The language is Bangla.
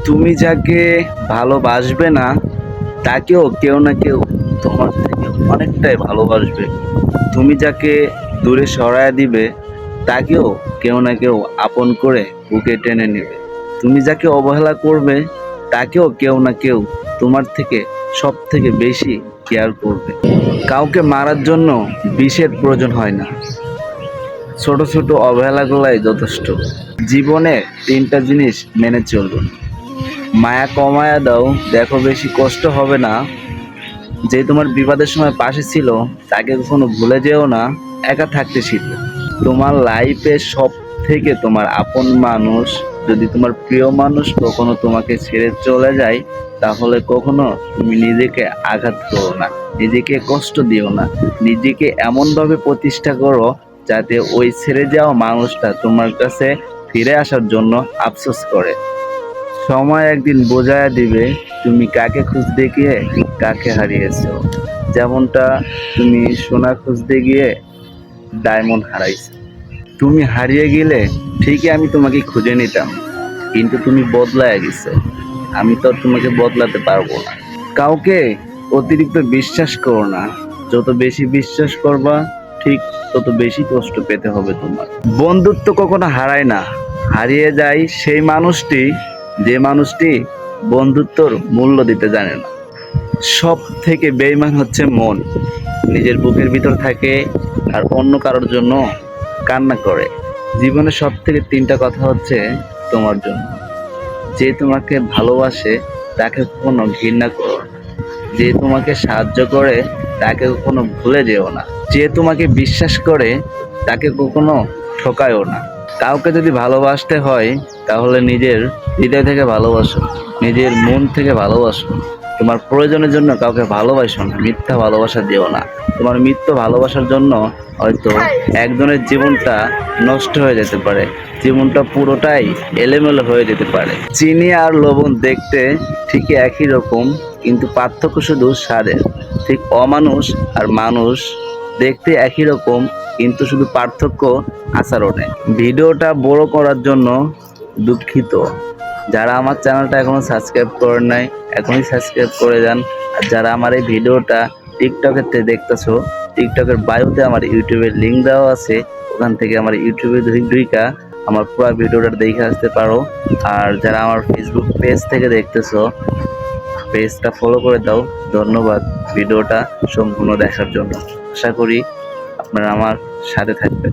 তুমি যাকে ভালোবাসবে না তাকেও কেউ না কেউ তোমার থেকে অনেকটাই ভালোবাসবে। তুমি যাকে দূরে সরায় দিবে তাকেও কেউ না কেউ আপন করে বুকে টেনে নেবে। তুমি যাকে অবহেলা করবে তাকেও কেউ না কেউ তোমার থেকে সব থেকে বেশি কেয়ার করবে। কাউকে মারার জন্য বিষের প্রয়োজন হয় না, ছোট ছোট অবহেলাগুলাই যথেষ্ট। জীবনে তিনটা জিনিস মেনে চলুন: মায়া কমায়া দাও, দেখো বেশি কষ্ট হবে না। যে তোমার বিপদের সময় পাশে ছিল তাকে কখনো ভুলে যেও না। একা থাকতে শিখো। তোমার লাইফে সব থেকে তোমার আপন মানুষ, যদি তোমার প্রিয় মানুষ কখনো তোমাকে ছেড়ে চলে যায়, তাহলে কখনো তুমি নিজেকে আঘাত করো না, নিজেকে কষ্ট দিও না। নিজেকে এমনভাবে প্রতিষ্ঠা করো যাতে ওই ছেড়ে যাওয়া মানুষটা তোমার কাছে ফিরে আসার জন্য আফসোস করে। সময় একদিন বোঝায়া দিবে তুমি কাকে খুঁজতে গিয়ে কাকে হারিয়েছো। যেমনটা তুমি সোনা খুঁজতে গিয়ে ডায়মন্ড হারাইছো। তুমি হারিয়ে গেলে ঠিকই আমি তোমাকে খুঁজে নিতাম, কিন্তু তুমি বদলায় গেছো। আমি তো আর তোমাকে বদলাতে পারবো না। কাউকে অতিরিক্ত বিশ্বাস করো না। যত বেশি বিশ্বাস করবা ঠিক তত বেশি কষ্ট পেতে হবে তোমার। বন্ধুত্ব কখনো হারায় না, হারিয়ে যায় সেই মানুষটি যে মানুষটি বন্ধুত্বর মূল্য দিতে জানে না। সব থেকে বেইমান হচ্ছে মন, নিজের বুকের ভিতর থাকে আর অন্য কারোর জন্য কান্না করে। জীবনে সব থেকে তিনটা কথা হচ্ছে তোমার জন্য। যে তোমাকে ভালোবাসে তাকে কখনো ঘৃণা করো না। যে তোমাকে সাহায্য করে তাকে কখনো ভুলে যেও না। যে তোমাকে বিশ্বাস করে তাকে কখনো ঠকায়ও না। কাউকে যদি ভালোবাসতে হয় তাহলে নিজের হৃদয় থেকে ভালোবাসো, নিজের মন থেকে ভালোবাসো। তোমার প্রয়োজনের জন্য কাউকে ভালোবাসো না, মিথ্যা ভালোবাসা দিও না। তোমার মিথ্যা ভালোবাসার জন্য হয়তো একজনের জীবনটা নষ্ট হয়ে যেতে পারে, জীবনটা পুরোটাই এলোমেলো হয়ে যেতে পারে। চিনি আর লবণ দেখতে ঠিকই একই রকম, কিন্তু পার্থক্য শুধু স্বাদের। ঠিক অমানুষ আর মানুষ দেখতে একই রকম, কিন্তু শুধু পার্থক্য আচরণে। ভিডিওটা বড় করার জন্য দুঃখিত। যারা আমার চ্যানেলটা এখনো সাবস্ক্রাইব করেন নাই, এখনই সাবস্ক্রাইব করে যান। আর যারা আমার এই ভিডিওটা টিকটকের দেখতেছো, টিকটকের বায়োতে আমার ইউটিউবের লিঙ্ক দেওয়া আছে, ওখান থেকে আমার ইউটিউবে ঢুইকা আমার পুরো ভিডিওটা দেখে আসতে পারো। আর যারা আমার ফেসবুক পেজ থেকে দেখতেছো, পেজটা ফলো করে দাও। ধন্যবাদ ভিডিওটা সম্পূর্ণ দেখার জন্য। আশা করি আপনারা আমার সাথে থাকবেন।